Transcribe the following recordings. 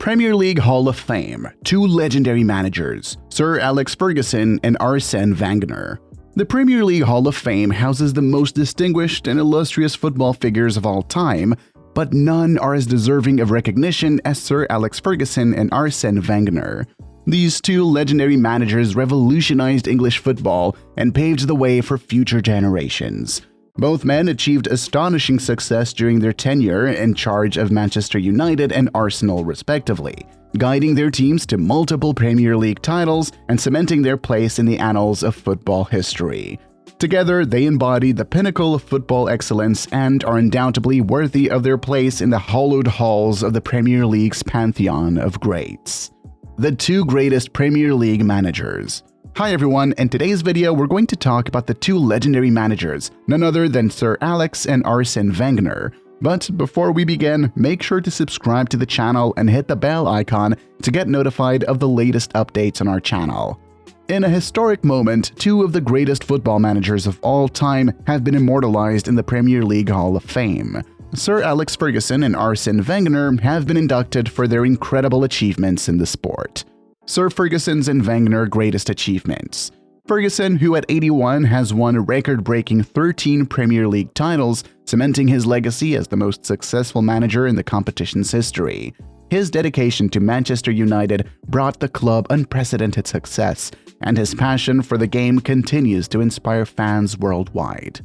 Premier League Hall of Fame, two legendary managers, Sir Alex Ferguson and Arsène Wenger. The Premier League Hall of Fame houses the most distinguished and illustrious football figures of all time, but none are as deserving of recognition as Sir Alex Ferguson and Arsène Wenger. These two legendary managers revolutionized English football and paved the way for future generations. Both men achieved astonishing success during their tenure in charge of Manchester United and Arsenal respectively, guiding their teams to multiple Premier League titles and cementing their place in the annals of football history. Together, they embody the pinnacle of football excellence and are undoubtedly worthy of their place in the hallowed halls of the Premier League's pantheon of greats. The two greatest Premier League managers. Hi everyone, in today's video we're going to talk about the two legendary managers, none other than Sir Alex and Arsène Wenger. But before we begin, make sure to subscribe to the channel and hit the bell icon to get notified of the latest updates on our channel. In a historic moment, two of the greatest football managers of all time have been immortalized in the Premier League Hall of Fame. Sir Alex Ferguson and Arsène Wenger have been inducted for their incredible achievements in the sport. Sir Ferguson's and Wenger greatest achievements. Ferguson, who at 81 has won a record-breaking 13 Premier League titles, cementing his legacy as the most successful manager in the competition's history. His dedication to Manchester United brought the club unprecedented success, and his passion for the game continues to inspire fans worldwide.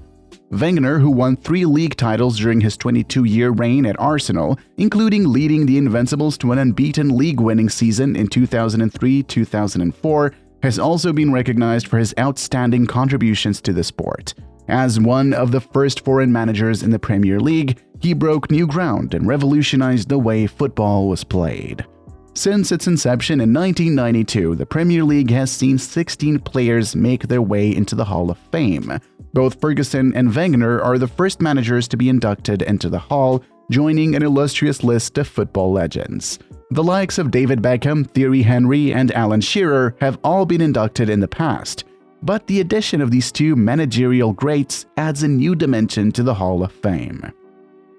Wenger, who won 3 league titles during his 22-year reign at Arsenal, including leading the Invincibles to an unbeaten league-winning season in 2003-2004, has also been recognized for his outstanding contributions to the sport. As one of the first foreign managers in the Premier League, he broke new ground and revolutionized the way football was played. Since its inception in 1992, the Premier League has seen 16 players make their way into the Hall of Fame. Both Ferguson and Wenger are the first managers to be inducted into the Hall, joining an illustrious list of football legends. The likes of David Beckham, Thierry Henry, and Alan Shearer have all been inducted in the past, but the addition of these two managerial greats adds a new dimension to the Hall of Fame.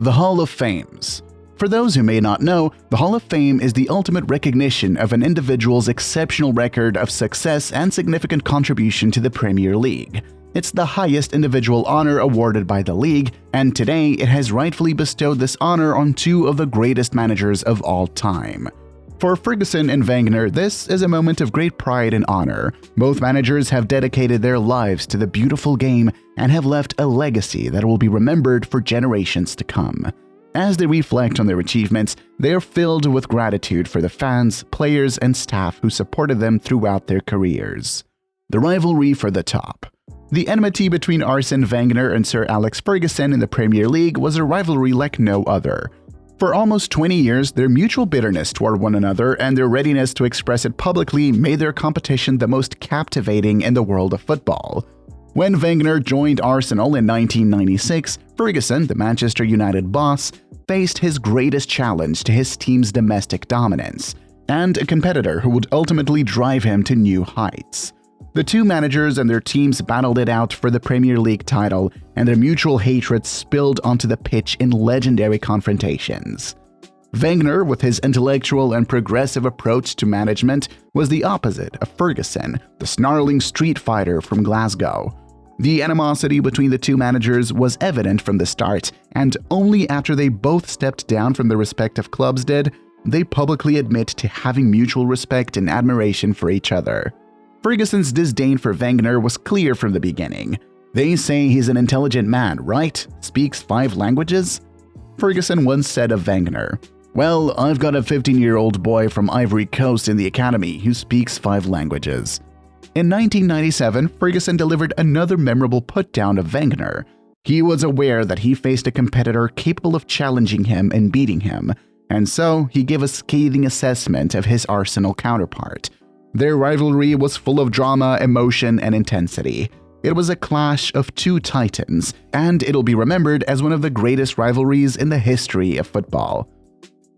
The Hall of Fames. For those who may not know, the Hall of Fame is the ultimate recognition of an individual's exceptional record of success and significant contribution to the Premier League. It's the highest individual honor awarded by the league, and today it has rightfully bestowed this honor on two of the greatest managers of all time. For Ferguson and Wenger, this is a moment of great pride and honor. Both managers have dedicated their lives to the beautiful game and have left a legacy that will be remembered for generations to come. As they reflect on their achievements, they are filled with gratitude for the fans, players, and staff who supported them throughout their careers. The rivalry for the top. The enmity between Arsène Wenger and Sir Alex Ferguson in the Premier League was a rivalry like no other. For almost 20 years, their mutual bitterness toward one another and their readiness to express it publicly made their competition the most captivating in the world of football. When Wenger joined Arsenal in 1996, Ferguson, the Manchester United boss, faced his greatest challenge to his team's domestic dominance, and a competitor who would ultimately drive him to new heights. The two managers and their teams battled it out for the Premier League title, and their mutual hatred spilled onto the pitch in legendary confrontations. Wenger, with his intellectual and progressive approach to management, was the opposite of Ferguson, the snarling street fighter from Glasgow. The animosity between the two managers was evident from the start, and only after they both stepped down from their respective clubs did they publicly admit to having mutual respect and admiration for each other. Ferguson's disdain for Wenger was clear from the beginning. "They say he's an intelligent man, right? Speaks 5 languages?" Ferguson once said of Wenger, "Well, I've got a 15-year-old boy from Ivory Coast in the academy who speaks 5 languages." In 1997, Ferguson delivered another memorable put-down of Wenger. He was aware that he faced a competitor capable of challenging him and beating him, and so he gave a scathing assessment of his Arsenal counterpart. Their rivalry was full of drama, emotion, and intensity. It was a clash of two titans, and it'll be remembered as one of the greatest rivalries in the history of football.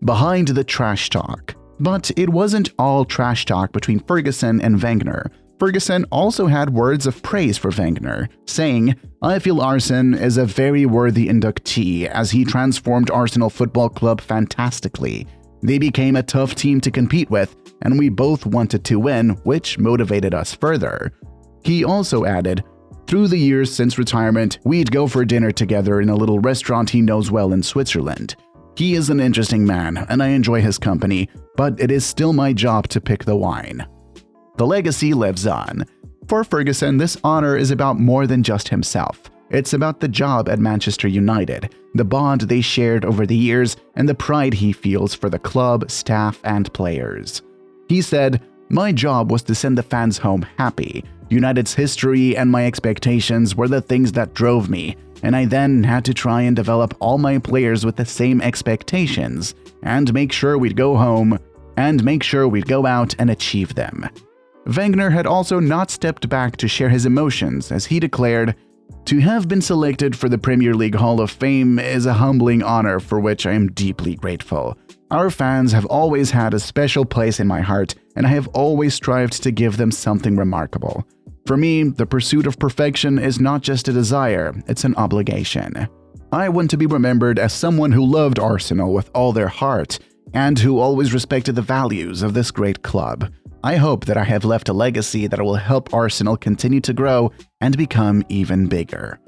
Behind the trash talk. But it wasn't all trash talk between Ferguson and Wenger. Ferguson also had words of praise for Wenger, saying, "I feel Arsene is a very worthy inductee as he transformed Arsenal Football Club fantastically. They became a tough team to compete with, and we both wanted to win, which motivated us further. He also added, "Through the years since retirement, we'd go for dinner together in a little restaurant he knows well in Switzerland. He is an interesting man, and I enjoy his company, but it is still my job to pick the wine." The legacy lives on. For Ferguson, this honor is about more than just himself. It's about the job at Manchester United, the bond they shared over the years, and the pride he feels for the club, staff, and players. He said, "My job was to send the fans home happy. United's history and my expectations were the things that drove me, and I then had to try and develop all my players with the same expectations, and make sure we'd go out and achieve them." Wenger had also not stepped back to share his emotions as he declared, "To have been selected for the Premier League Hall of Fame is a humbling honor for which I am deeply grateful. Our fans have always had a special place in my heart, and I have always strived to give them something remarkable. For me, the pursuit of perfection is not just a desire, it's an obligation. I want to be remembered as someone who loved Arsenal with all their heart, and who always respected the values of this great club. I hope that I have left a legacy that will help Arsenal continue to grow and become even bigger."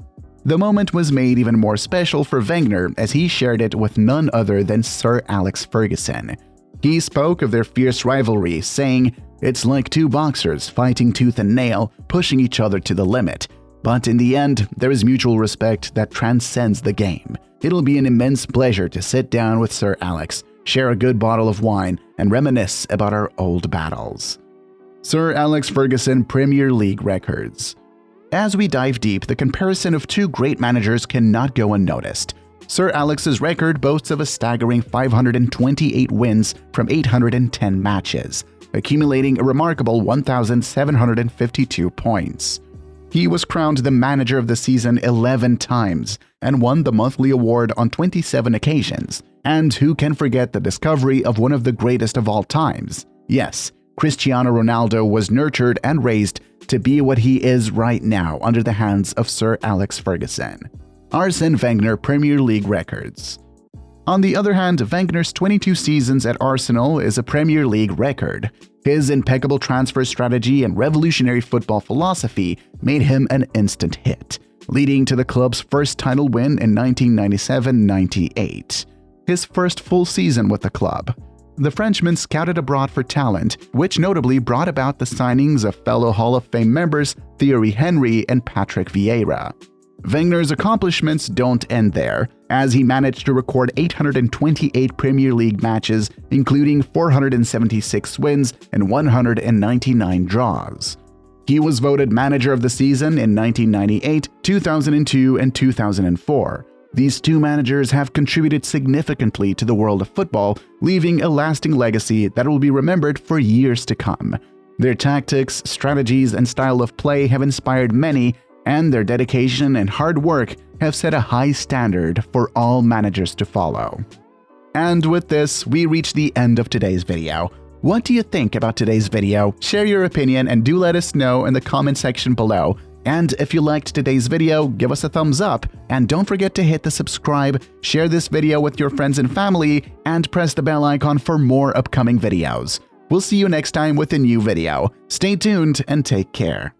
The moment was made even more special for Wenger as he shared it with none other than Sir Alex Ferguson. He spoke of their fierce rivalry, saying, "It's like two boxers fighting tooth and nail, pushing each other to the limit. But in the end, there is mutual respect that transcends the game. It'll be an immense pleasure to sit down with Sir Alex, share a good bottle of wine, and reminisce about our old battles." Sir Alex Ferguson Premier League records. As we dive deep, the comparison of two great managers cannot go unnoticed. Sir Alex's record boasts of a staggering 528 wins from 810 matches, accumulating a remarkable 1,752 points. He was crowned the manager of the season 11 times and won the monthly award on 27 occasions. And who can forget the discovery of one of the greatest of all times? Yes, Cristiano Ronaldo was nurtured and raised to be what he is right now under the hands of Sir Alex Ferguson. Arsene Wenger Premier League records. On the other hand, Wenger's 22 seasons at Arsenal is a Premier League record. His impeccable transfer strategy and revolutionary football philosophy made him an instant hit, leading to the club's first title win in 1997-98. His first full season with the club. The Frenchman scouted abroad for talent, which notably brought about the signings of fellow Hall of Fame members Thierry Henry and Patrick Vieira. Wenger's accomplishments don't end there, as he managed to record 828 Premier League matches, including 476 wins and 199 draws. He was voted Manager of the Season in 1998, 2002, and 2004. These two managers have contributed significantly to the world of football, leaving a lasting legacy that will be remembered for years to come. Their tactics, strategies, and style of play have inspired many, and their dedication and hard work have set a high standard for all managers to follow. And with this, we reach the end of today's video. What do you think about today's video? Share your opinion and do let us know in the comment section below. And if you liked today's video, give us a thumbs up, and don't forget to hit the subscribe, share this video with your friends and family, and press the bell icon for more upcoming videos. We'll see you next time with a new video. Stay tuned and take care.